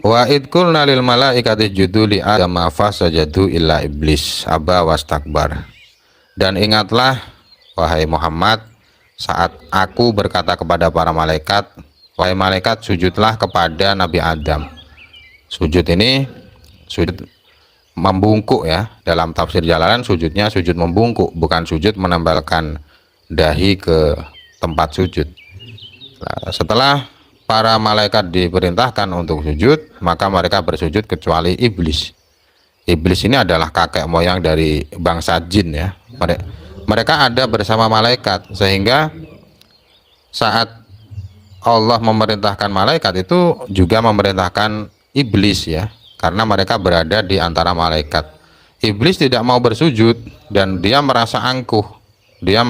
Wa id qulna lil malaikati isjudu li adama fasajadu illa iblis aba wastakbar. Dan ingatlah wahai Muhammad saat aku berkata kepada para malaikat, wahai malaikat sujudlah kepada Nabi Adam. Sujud ini sujud membungkuk ya, dalam tafsir Jalalain sujudnya sujud membungkuk, bukan sujud menempelkan dahi ke tempat sujud. Nah, setelah para malaikat diperintahkan untuk sujud, maka mereka bersujud kecuali iblis. Iblis ini adalah kakek moyang dari bangsa jin ya. Mereka ada bersama malaikat, sehingga saat Allah memerintahkan malaikat itu juga memerintahkan iblis ya, karena mereka berada di antara malaikat. Iblis tidak mau bersujud dan dia merasa angkuh. Dia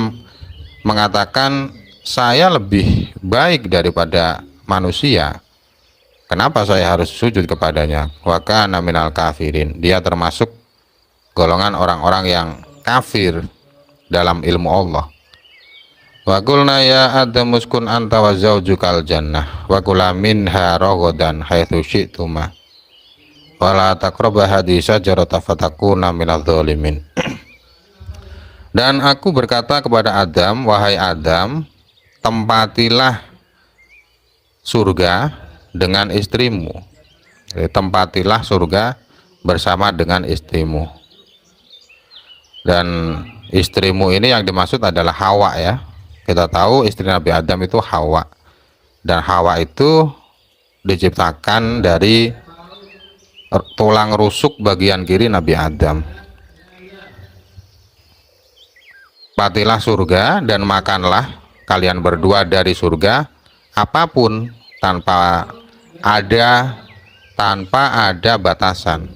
mengatakan, saya lebih baik daripada manusia, kenapa saya harus sujud kepadanya? Wa kana minal kafirin. Dia termasuk golongan orang-orang yang kafir dalam ilmu Allah. Wa qulna ya Adam uskun anta wa zaujukal jannah wa kula minha ragadan haitsu syi'tuma wa la taqrabu hadhihi syajarata fatakuna minadh dhalimin. Dan aku berkata kepada Adam, wahai Adam, tempatilah surga dengan istrimu. Jadi, tempatilah surga bersama dengan istrimu. Dan istrimu ini yang dimaksud adalah Hawa ya. Kita tahu istri Nabi Adam itu Hawa. Dan Hawa itu diciptakan dari tulang rusuk bagian kiri Nabi Adam. Tempatilah surga dan makanlah kalian berdua dari surga apapun tanpa ada batasan.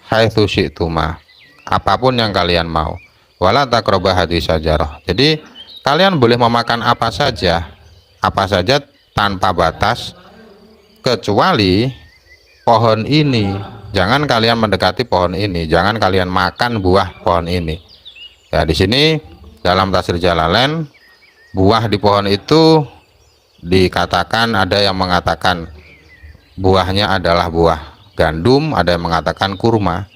Haitsu syi'tuma, apapun yang kalian mau. Wala taqrabu hadhihi syajarah. Jadi kalian boleh memakan apa saja tanpa batas, kecuali pohon ini. Jangan kalian mendekati pohon ini, jangan kalian makan buah pohon ini. Ya, di sini dalam tafsir Jalalain, buah di pohon itu dikatakan, ada yang mengatakan buahnya adalah buah gandum, ada yang mengatakan kurma,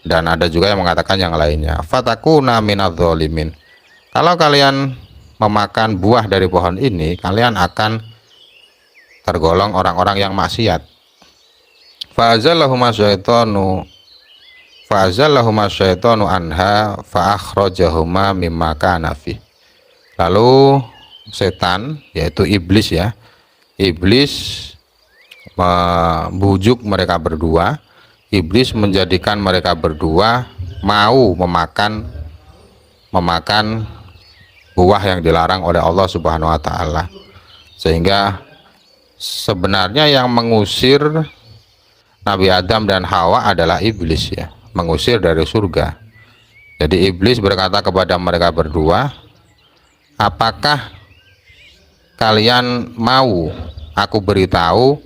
dan ada juga yang mengatakan yang lainnya. Fatakuna minadh dhalimin. Kalau kalian memakan buah dari pohon ini, kalian akan tergolong orang-orang yang maksiat. Fa'azallahuma syaitanu anha fa'akhrajahuma mimma kana fi. Lalu setan, yaitu iblis ya, iblis membujuk mereka berdua. Iblis menjadikan mereka berdua mau memakan buah yang dilarang oleh Allah Subhanahu wa taala. Sehingga sebenarnya yang mengusir Nabi Adam dan Hawa adalah iblis ya, mengusir dari surga. Jadi iblis berkata kepada mereka berdua, apakah kalian mau aku beritahu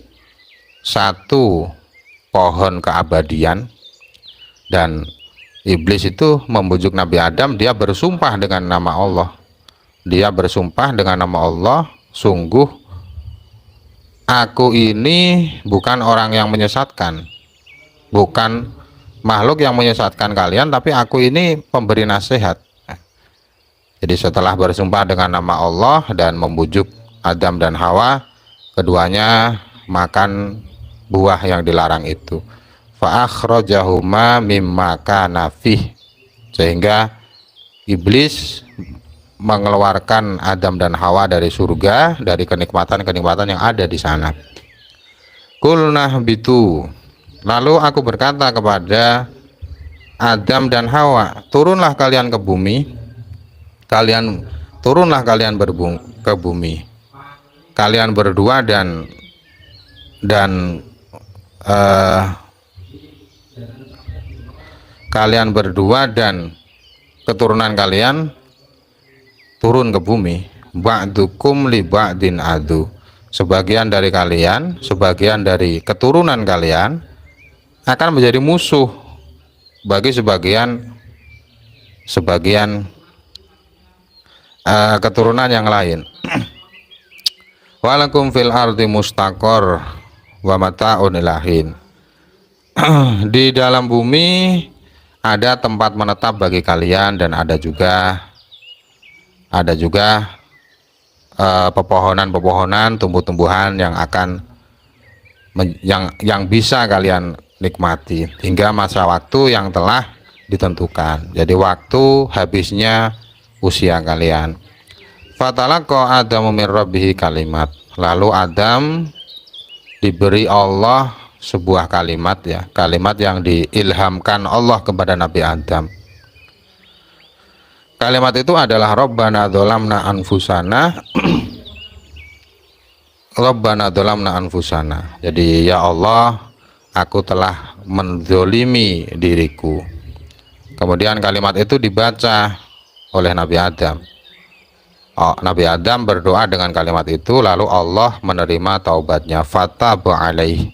satu pohon keabadian? Dan iblis itu membujuk Nabi Adam, dia bersumpah dengan nama Allah. Dia bersumpah dengan nama Allah, sungguh aku ini bukan orang yang menyesatkan, bukan makhluk yang menyesatkan kalian, tapi aku ini pemberi nasihat. Jadi setelah bersumpah dengan nama Allah dan membujuk Adam dan Hawa, keduanya makan buah yang dilarang itu. Fa'akhrajahuma mimma kana fih. Sehingga iblis mengeluarkan Adam dan Hawa dari surga, dari kenikmatan-kenikmatan yang ada di sana. Qulnah bitu. Lalu aku berkata kepada Adam dan Hawa, turunlah kalian ke bumi. Turunlah kalian ke bumi. Kalian berdua dan kalian berdua dan keturunan kalian turun ke bumi. Ba'dukum li ba'din adu. Sebagian dari kalian, sebagian dari keturunan kalian akan menjadi musuh bagi sebagian keturunan yang lain. Walakum fil ardi mustaqor wa mata'un ilahin. Di dalam bumi ada tempat menetap bagi kalian, dan ada juga pepohonan-pepohonan, tumbuh-tumbuhan yang akan yang bisa kalian nikmati hingga masa waktu yang telah ditentukan. Jadi waktu habisnya usia kalian. Fatalaqa Adamu min rabbih kalimat. Lalu Adam diberi Allah sebuah kalimat, ya, kalimat yang diilhamkan Allah kepada Nabi Adam. Kalimat itu adalah Rabbana dzalamna anfusana. Rabbana dzalamna anfusana. Jadi, ya Allah, aku telah menzolimi diriku. Kemudian kalimat itu dibaca oleh Nabi Adam. Nabi Adam berdoa dengan kalimat itu, lalu Allah menerima taubatnya. Fataba alaih.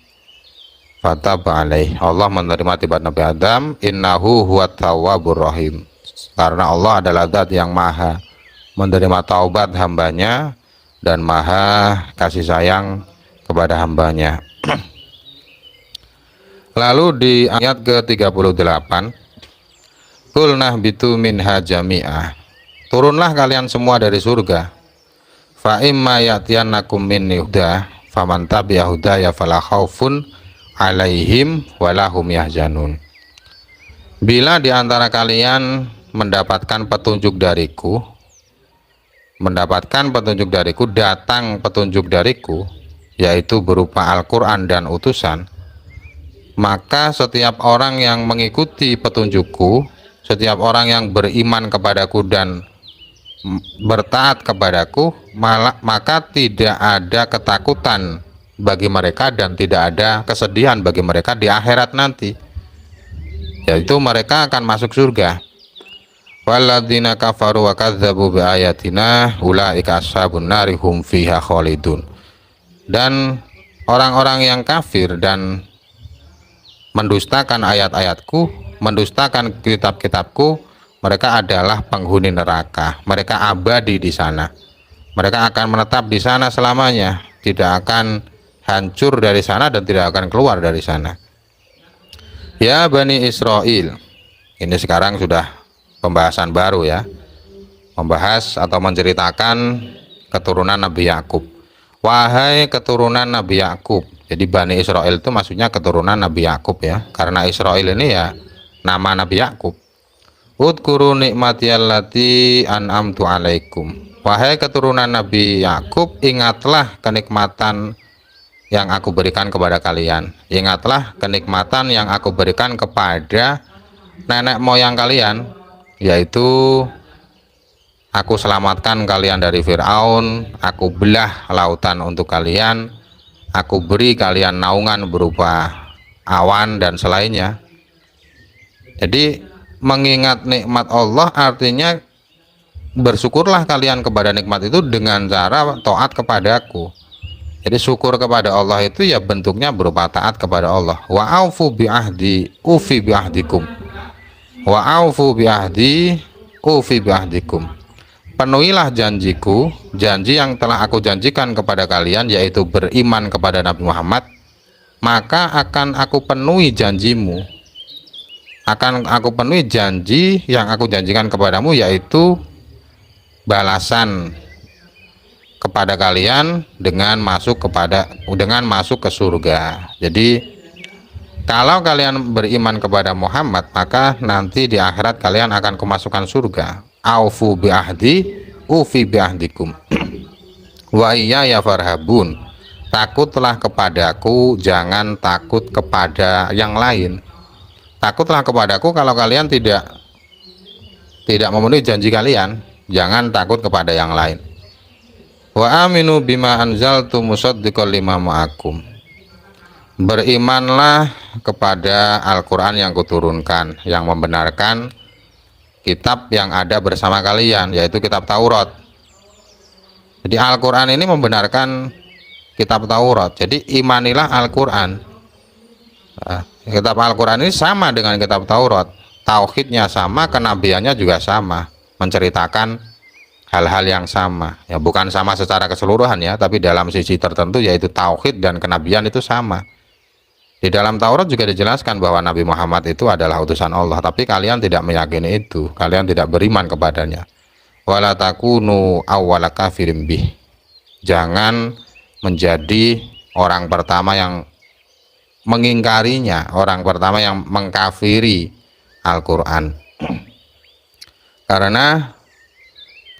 Allah menerima taubat Nabi Adam. Innahu huwat tawwabur rahim. Karena Allah adalah zat yang maha menerima taubat hambanya dan maha kasih sayang kepada hambanya. Lalu di ayat ke-38, Qulnah bitu minha jami'ah. Turunlah kalian semua dari surga. Fa imma ya'tiyannakum minni huda faman tabi'a hudaya fala khaufun 'alaihim walahum yahzanun. Bila di antara kalian mendapatkan petunjuk dariku, datang petunjuk dariku, yaitu berupa Al-Quran dan utusan, maka setiap orang yang mengikuti petunjukku, setiap orang yang beriman kepadaku dan bertaat kepadaku, maka tidak ada ketakutan bagi mereka dan tidak ada kesedihan bagi mereka di akhirat nanti, yaitu mereka akan masuk surga. Walladzina kafaru wa kadzdzabu biayatina ulaika ashabun nari hum fiha khalidun. Dan orang-orang yang kafir dan mendustakan ayat-ayatku, mendustakan kitab-kitabku, mereka adalah penghuni neraka. Mereka abadi di sana. Mereka akan menetap di sana selamanya, tidak akan hancur dari sana dan tidak akan keluar dari sana. Ya Bani Israel. Ini sekarang sudah pembahasan baru, ya, membahas atau menceritakan keturunan Nabi Yakub. Wahai keturunan Nabi Yakub. Jadi Bani Israel itu maksudnya keturunan Nabi Yakub, ya, karena Israel ini ya nama Nabi Yakub. Udkuru nikmati allati an'amtu alaikum. Wahai keturunan Nabi Yakub, ingatlah kenikmatan yang aku berikan kepada kalian. Ingatlah kenikmatan yang aku berikan kepada nenek moyang kalian, yaitu aku selamatkan kalian dari Fir'aun, aku belah lautan untuk kalian, aku beri kalian naungan berupa awan dan selainnya. Jadi mengingat nikmat Allah artinya bersyukurlah kalian kepada nikmat itu dengan cara taat kepadaku. Jadi syukur kepada Allah itu ya bentuknya berupa taat kepada Allah. Wa aufu bi ahdi ufi bi ahdikum. Wa aufu bi ahdi ufi bi ahdikum. Penuhilah janjiku, janji yang telah aku janjikan kepada kalian, yaitu beriman kepada Nabi Muhammad, maka akan aku penuhi janjimu. Akan aku penuhi janji yang aku janjikan kepadamu, yaitu balasan kepada kalian dengan masuk ke surga. Jadi kalau kalian beriman kepada Muhammad, maka nanti di akhirat kalian akan kemasukan surga. Aufu bi ahdi ufi bi ahdikum. Wa iyaya farhabun. Takutlah kepadaku, jangan takut kepada yang lain. Takutlah kepadaku kalau kalian tidak memenuhi janji kalian, jangan takut kepada yang lain. Wa aminu bima anzaltu musaddiqal lima ma'akum. Berimanlah kepada Al-Quran yang kuturunkan, yang membenarkan kitab yang ada bersama kalian, yaitu kitab Taurat. Jadi Al-Quran ini membenarkan kitab Taurat. Jadi imanilah Al-Quran. Kitab Al-Quran ini sama dengan kitab Taurat. Tauhidnya sama, kenabiannya juga sama, menceritakan hal-hal yang sama, ya bukan sama secara keseluruhan ya, tapi dalam sisi tertentu yaitu tauhid dan kenabian itu sama. Di dalam Taurat juga dijelaskan bahwa Nabi Muhammad itu adalah utusan Allah, tapi kalian tidak meyakini itu, kalian tidak beriman kepadanya. Wala takunu awwala kafirin bih. Jangan menjadi orang pertama yang mengingkarinya, orang pertama yang mengkafiri Al-Quran. Karena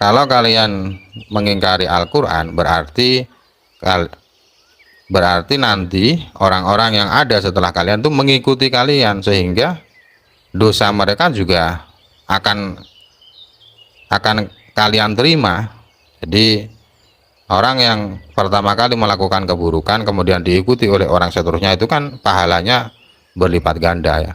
kalau kalian mengingkari Al-Quran berarti nanti orang-orang yang ada setelah kalian itu mengikuti kalian, sehingga dosa mereka juga akan kalian terima. Jadi orang yang pertama kali melakukan keburukan kemudian diikuti oleh orang seterusnya itu kan pahalanya berlipat ganda ya.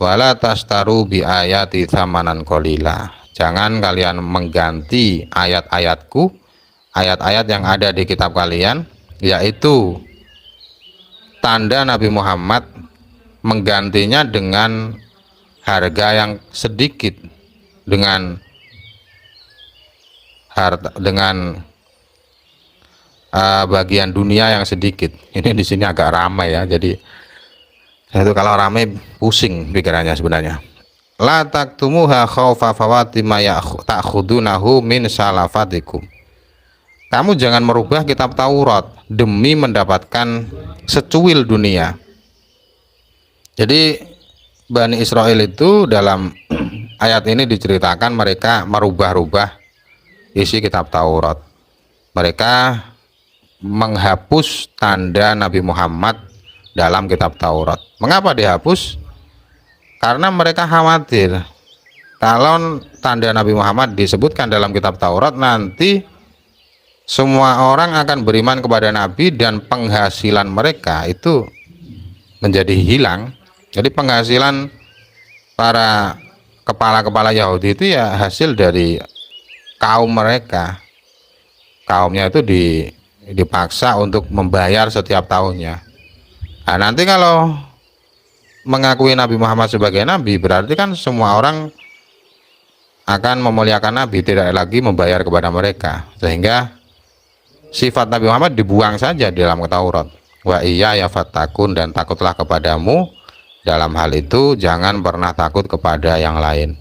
Wala tastaru bi ayati tsamanan qalila. Jangan kalian mengganti ayat-ayatku, ayat-ayat yang ada di kitab kalian, yaitu tanda Nabi Muhammad, menggantinya dengan harga yang sedikit, dengan bagian dunia yang sedikit. Ini di sini agak ramai ya, jadi itu kalau ramai pusing pikirannya sebenarnya. La taktumuha khaufa fawati ma ta'khudunahu min salafatikum. Kamu jangan merubah kitab Taurat demi mendapatkan secuil dunia. Jadi Bani Israel itu dalam ayat ini diceritakan mereka merubah-rubah isi kitab Taurat. Mereka menghapus tanda Nabi Muhammad dalam kitab Taurat. Mengapa dihapus? Karena mereka khawatir kalau tanda Nabi Muhammad disebutkan dalam kitab Taurat, nanti semua orang akan beriman kepada Nabi dan penghasilan mereka itu menjadi hilang. Jadi penghasilan para kepala-kepala Yahudi itu ya hasil dari kaum mereka. Kaumnya itu dipaksa untuk membayar setiap tahunnya. Nah, nanti kalau mengakui Nabi Muhammad sebagai Nabi, berarti kan semua orang akan memuliakan Nabi, tidak lagi membayar kepada mereka, sehingga sifat Nabi Muhammad dibuang saja di dalam Taurat. Wa iya ya fattakun, dan takutlah kepadamu. Dalam hal itu jangan pernah takut kepada yang lain.